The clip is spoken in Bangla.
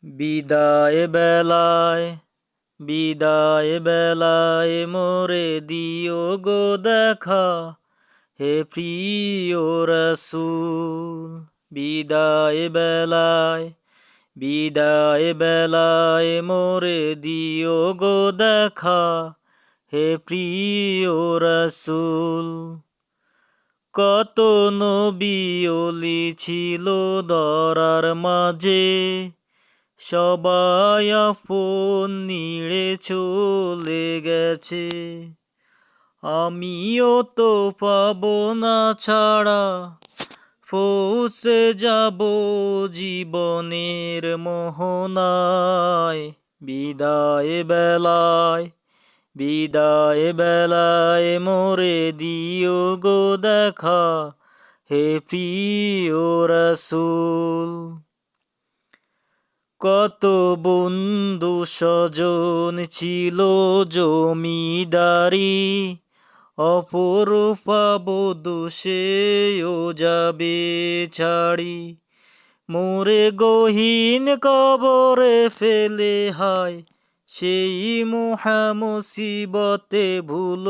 বিদায় বেলায় মোরে দিও গো দেখা, হে প্রিয় রাসূল। বিদায় বেলায় মোরে দিও গো দেখা, হে প্রিয় রাসূল। কত নবী ওলি ছিল ধরার মাঝে, সবাই আপন নিড়ে চলে গেছে। আমিও তো পাবো না ছাড়া, পৌঁছে যাব জীবনের মোহনায়। বিদায় বেলায় মোরে দিও গো দেখা, হে প্রিয় রাসূল। কত বন্ধু স্বজন ছিল জমিদারি, অপরূপা বধূ সেও যাবে ছাড়ি। মোরে গহীন কবরে ফেলে হায়, সেই মহা মুসিবতে ভুলো